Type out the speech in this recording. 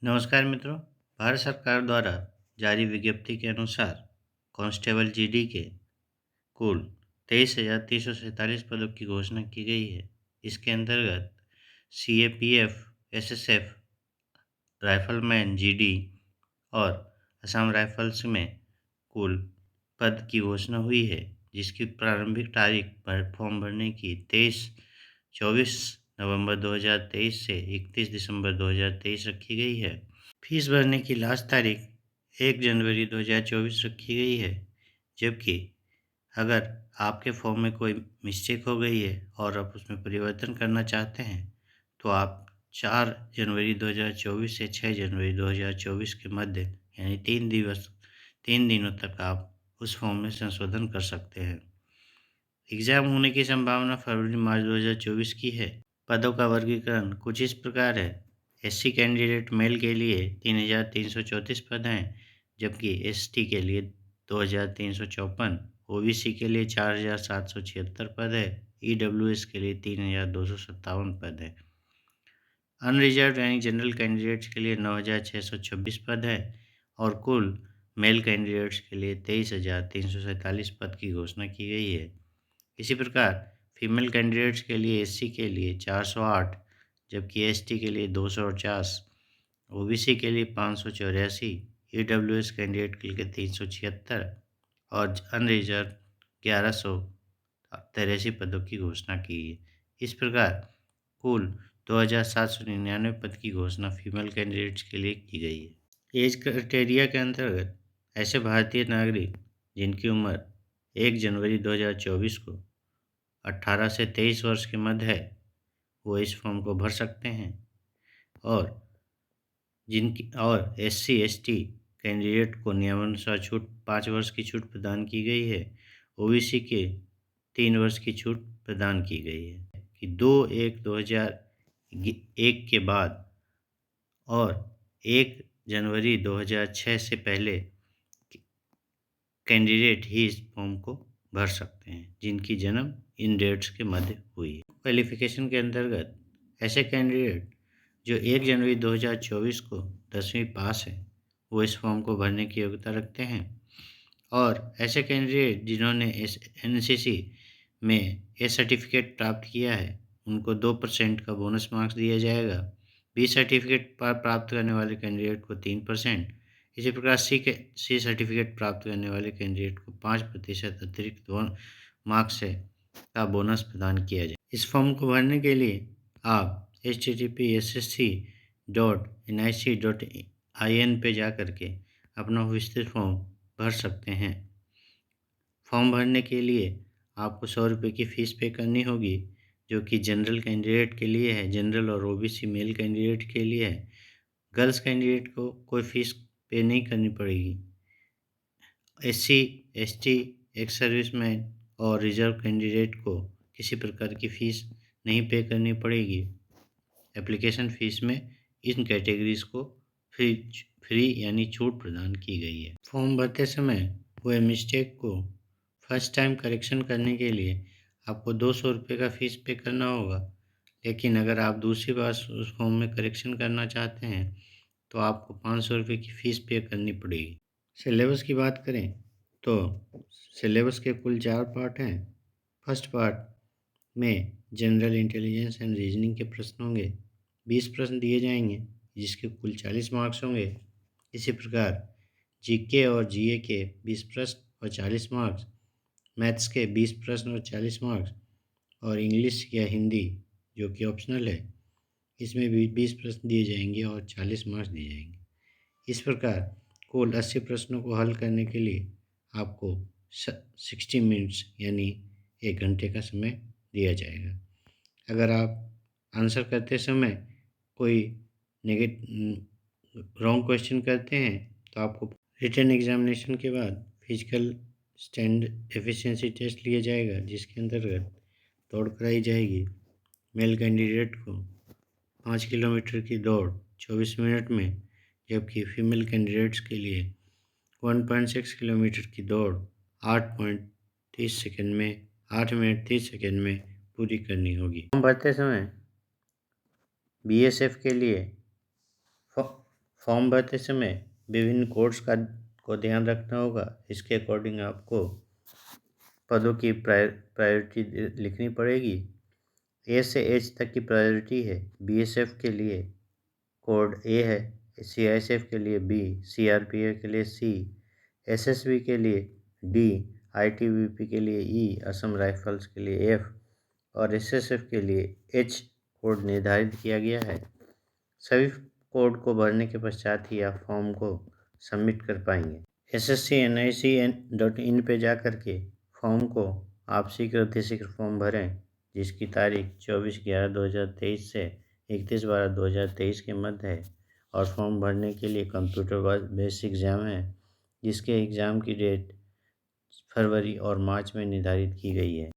नमस्कार मित्रों। भारत सरकार द्वारा जारी विज्ञप्ति के अनुसार कांस्टेबल जीडी के कुल 23,347 पदों की घोषणा की गई है। इसके अंतर्गत सीएपीएफ, एसएसएफ, राइफलमैन जीडी और असम राइफल्स में कुल पद की घोषणा हुई है, जिसकी प्रारंभिक तारीख फॉर्म भरने की 24 नवंबर 2023 से 31 दिसंबर 2023 रखी गई है। फीस भरने की लास्ट तारीख 1 जनवरी 2024 रखी गई है, जबकि अगर आपके फॉर्म में कोई मिस्टेक हो गई है और आप उसमें परिवर्तन करना चाहते हैं, तो आप 4 जनवरी 2024 से 6 जनवरी 2024 के मध्य यानी 3 दिनों तक आप उस फॉर्म में संशोधन कर सकते हैं। एग्ज़ाम होने की संभावना फरवरी-मार्च 2024 की है। पदों का वर्गीकरण कुछ इस प्रकार है। एससी कैंडिडेट मेल के लिए 3,334 पद हैं, जबकि एसटी के लिए 2,354, ओबीसी के लिए 4,776 पद है, ईडब्ल्यूएस के लिए 3,257 पद है। अनरिजर्व यानी जनरल कैंडिडेट्स के लिए 9,626 पद है और कुल मेल कैंडिडेट्स के लिए 23,347 पद की घोषणा की गई है। इसी प्रकार फीमेल कैंडिडेट्स के लिए एससी के लिए 408, जबकि एसटी के लिए 249, ओबीसी के लिए 584, ईडब्ल्यूएस कैंडिडेट के लिए 376 और अनरिजर्व 1183 पदों की घोषणा की है। इस प्रकार कुल 2,799 पद की घोषणा फीमेल कैंडिडेट्स के लिए की गई है। एज क्राइटेरिया के अंतर्गत ऐसे भारतीय नागरिक जिनकी उम्र 1 जनवरी 2024 को 18 से 23 वर्ष के मध्य है, वो इस फॉर्म को भर सकते हैं और एससी एसटी कैंडिडेट को नियमानुसार छूट 5 वर्ष की छूट प्रदान की गई है। ओबीसी के 3 वर्ष की छूट प्रदान की गई है कि 2/1/2001 के बाद और 1 जनवरी 2006 से पहले कैंडिडेट ही इस फॉर्म को भर सकते हैं, जिनकी जन्म इन डेट्स के मध्य हुई है। क्वालिफिकेशन के अंतर्गत ऐसे कैंडिडेट जो 1 जनवरी 2024 को 10वीं पास है, वो इस फॉर्म को भरने की योग्यता रखते हैं और ऐसे कैंडिडेट जिन्होंने एनसीसी में ए सर्टिफिकेट प्राप्त किया है, उनको 2% का बोनस मार्क्स दिया जाएगा। बी सर्टिफिकेट प्राप्त करने वाले कैंडिडेट को 3%, इसी प्रकार सी सर्टिफिकेट प्राप्त करने वाले कैंडिडेट को 5% अतिरिक्त मार्क्स से का बोनस प्रदान किया जाए। इस फॉर्म को भरने के लिए आप https://nic.in पे जा करके अपना विस्तृत फॉर्म भर सकते हैं। फॉर्म भरने के लिए आपको 100 रुपये की फ़ीस पे करनी होगी, जो कि जनरल कैंडिडेट के लिए है, जनरल और ओबीसी मेल कैंडिडेट के लिए है। गर्ल्स कैंडिडेट को कोई फ़ीस पे नहीं करनी पड़ेगी। एससी, एसटी, एक्स सर्विसमैन और रिजर्व कैंडिडेट को किसी प्रकार की फ़ीस नहीं पे करनी पड़ेगी। एप्लीकेशन फ़ीस में इन कैटेगरीज़ को फ्री यानी छूट प्रदान की गई है। फॉर्म भरते समय हुए मिस्टेक को फर्स्ट टाइम करेक्शन करने के लिए आपको 200 रुपये का फ़ीस पे करना होगा, लेकिन अगर आप दूसरी बार उस फॉर्म में करेक्शन करना चाहते हैं तो आपको 500 रुपये की फ़ीस पे करनी पड़ेगी। सिलेबस की बात करें तो सिलेबस के कुल 4 पार्ट हैं। फर्स्ट पार्ट में जनरल इंटेलिजेंस एंड रीजनिंग के प्रश्न होंगे। 20 प्रश्न दिए जाएंगे, जिसके कुल 40 मार्क्स होंगे। इसी प्रकार जीके और जीए के 20 प्रश्न और 40 मार्क्स, मैथ्स के 20 प्रश्न और 40 मार्क्स और इंग्लिश या हिंदी जो कि ऑप्शनल है, इसमें भी 20 प्रश्न दिए जाएंगे और 40 मार्क्स दिए जाएंगे। इस प्रकार कुल 80 प्रश्नों को हल करने के लिए आपको 60 मिनट्स यानी 1 घंटे का समय दिया जाएगा। अगर आप आंसर करते समय कोई रॉन्ग क्वेश्चन करते हैं तो आपको रिटन एग्जामिनेशन के बाद फिजिकल स्टैंड एफिशिएंसी टेस्ट लिया जाएगा, जिसके अंतर्गत दौड़ कराई जाएगी। मेल कैंडिडेट को 5 किलोमीटर की दौड़ 24 मिनट में, जबकि फीमेल कैंडिडेट्स के लिए 1.6 किलोमीटर की दौड़ 8 मिनट 30 सेकंड में पूरी करनी होगी। फॉर्म भरते समय बीएसएफ के लिए फॉर्म भरते समय विभिन्न कोड्स को ध्यान रखना होगा। इसके अकॉर्डिंग आपको पदों की प्रायोरिटी लिखनी पड़ेगी। ए से एच तक की प्रायोरिटी है। बीएसएफ के लिए कोड ए है, सीआईएसएफ के लिए बी, सीआरपीएफ के लिए सी, एसएसबी के लिए डी, आईटीबीपी के लिए ई, असम राइफल्स के लिए एफ और एसएसएफ के लिए एच कोड निर्धारित किया गया है। सभी कोड को भरने के पश्चात ही आप फॉर्म को सबमिट कर पाएंगे। sscnic.in पे जा कर के फॉर्म को आप शीघ्र फॉर्म भरें, जिसकी तारीख 24/11/2023 से 31/12/2023 के मध्य है और फॉर्म भरने के लिए कंप्यूटर बेस्ड एग्ज़ाम है, जिसके एग्ज़ाम की डेट फरवरी और मार्च में निर्धारित की गई है।